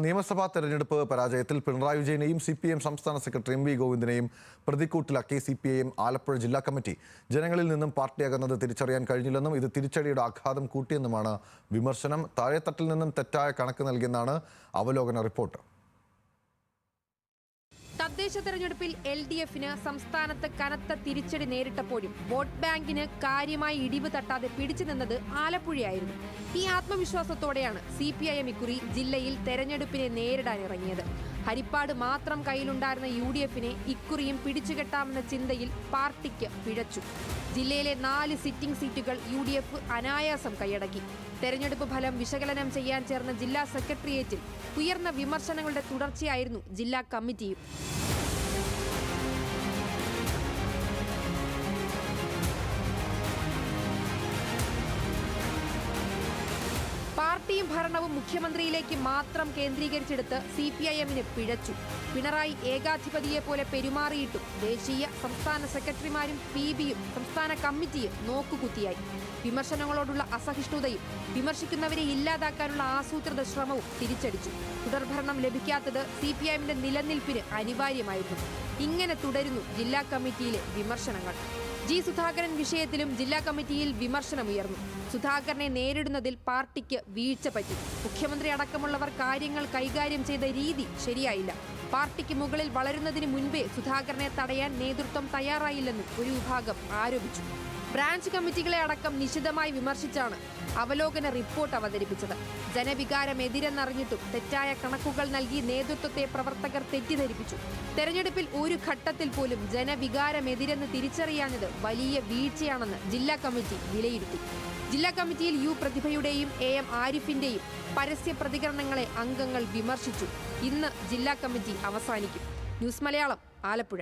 നിയമസഭാ തെരഞ്ഞെടുപ്പ് പരാജയത്തിൽ പിണറായി വിജയനെയും CPM സംസ്ഥാന സെക്രട്ടറി MV ഗോവിന്ദനെയും പ്രതിക്കൂട്ടിലാക്കി CPIM ആലപ്പുഴ ജില്ലാ കമ്മിറ്റി. ജനങ്ങളിൽ നിന്നും പാർട്ടി അകന്നത് തിരിച്ചറിയാൻ കഴിഞ്ഞില്ലെന്നും ഇത് തിരിച്ചടിയുടെ ആഘാതം കൂട്ടിയെന്നുമാണ് വിമർശനം. താഴെത്തട്ടിൽ നിന്നും തെറ്റായ കണക്ക് നൽകിയെന്നാണ് അവലോകന റിപ്പോർട്ട്. തദ്ദേശ തെരഞ്ഞെടുപ്പിൽ LDFന് സംസ്ഥാനത്ത് കനത്ത തിരിച്ചടി നേരിട്ടപ്പോഴും വോട്ട് ബാങ്കിന് കാര്യമായി ഇടിവ് തട്ടാതെ പിടിച്ചു നിന്നത് ആലപ്പുഴയായിരുന്നു. ഈ ആത്മവിശ്വാസത്തോടെയാണ് CPIM ഇക്കുറി ജില്ലയിൽ തെരഞ്ഞെടുപ്പിനെ നേരിടാനിറങ്ങിയത്. ഹരിപ്പാട് മാത്രം കയ്യിലുണ്ടായിരുന്ന UDFനെ ഇക്കുറിയും പിടിച്ചുകെട്ടാമെന്ന ചിന്തയിൽ പാർട്ടിക്ക് പിഴച്ചു. ജില്ലയിലെ 4 സിറ്റിംഗ് സീറ്റുകൾ UDF അനായാസം കൈയടക്കി. തെരഞ്ഞെടുപ്പ് ഫലം വിശകലനം ചെയ്യാൻ ചേർന്ന ജില്ലാ സെക്രട്ടേറിയറ്റിൽ ഉയർന്ന വിമർശനങ്ങളുടെ തുടർച്ചയായിരുന്നു ജില്ലാ കമ്മിറ്റിയും. പാർട്ടിയും ഭരണവും മുഖ്യമന്ത്രിയിലേക്ക് മാത്രം കേന്ദ്രീകരിച്ചെടുത്ത് CPIMന് പിഴച്ചു. പിണറായി ഏകാധിപതിയെ പോലെ പെരുമാറിയിട്ടും ദേശീയ സംസ്ഥാന സെക്രട്ടറിമാരും PBയും സംസ്ഥാന കമ്മിറ്റിയും നോക്കുകുത്തിയായി. വിമർശനങ്ങളോടുള്ള അസഹിഷ്ണുതയും വിമർശിക്കുന്നവരെ ഇല്ലാതാക്കാനുള്ള ആസൂത്രിത ശ്രമവും തിരിച്ചടിച്ചു. തുടർഭരണം ലഭിക്കാത്തത് CPIMന്റെ നിലനിൽപ്പിന് അനിവാര്യമായിരുന്നു. ഇങ്ങനെ തുടരുന്നു ജില്ലാ കമ്മിറ്റിയിലെ വിമർശനങ്ങൾ. G. സുധാകരൻ വിഷയത്തിലും ജില്ലാ കമ്മിറ്റിയിൽ വിമർശനമുയർന്നു. സുധാകരനെ നേരിടുന്നതിൽ പാർട്ടിക്ക് വീഴ്ച പറ്റി. മുഖ്യമന്ത്രി അടക്കമുള്ളവർ കാര്യങ്ങൾ കൈകാര്യം ചെയ്ത രീതി ശരിയായില്ല. പാർട്ടിക്ക് മുകളിൽ വളരുന്നതിന് മുൻപേ സുധാകരനെ തടയാൻ നേതൃത്വം തയ്യാറായില്ലെന്നും ഒരു വിഭാഗം ആരോപിച്ചു. ബ്രാഞ്ച് കമ്മിറ്റികളെ അടക്കം നിശിതമായി വിമർശിച്ചാണ് അവലോകന റിപ്പോർട്ട് അവതരിപ്പിച്ചത്. ജനവികാരം എതിരെന്നറിഞ്ഞിട്ടും തെറ്റായ കണക്കുകൾ നൽകി നേതൃത്വത്തെ പ്രവർത്തകർ തെറ്റിദ്ധരിപ്പിച്ചു. തെരഞ്ഞെടുപ്പിൽ ഒരു ഘട്ടത്തിൽ പോലും ജനവികാരം എതിരെന്ന് തിരിച്ചറിയാഞ്ഞത് വലിയ വീഴ്ചയാണെന്ന് ജില്ലാ കമ്മിറ്റി വിലയിരുത്തി. ജില്ലാ കമ്മിറ്റിയിൽ U. പ്രതിഭയുടെയും AM ആരിഫിന്റെയും പരസ്യ പ്രതികരണങ്ങളെ അംഗങ്ങൾ വിമർശിച്ചു. ഇന്ന് ജില്ലാ കമ്മിറ്റി അവസാനിക്കും. ന്യൂസ് മലയാളം, ആലപ്പുഴ.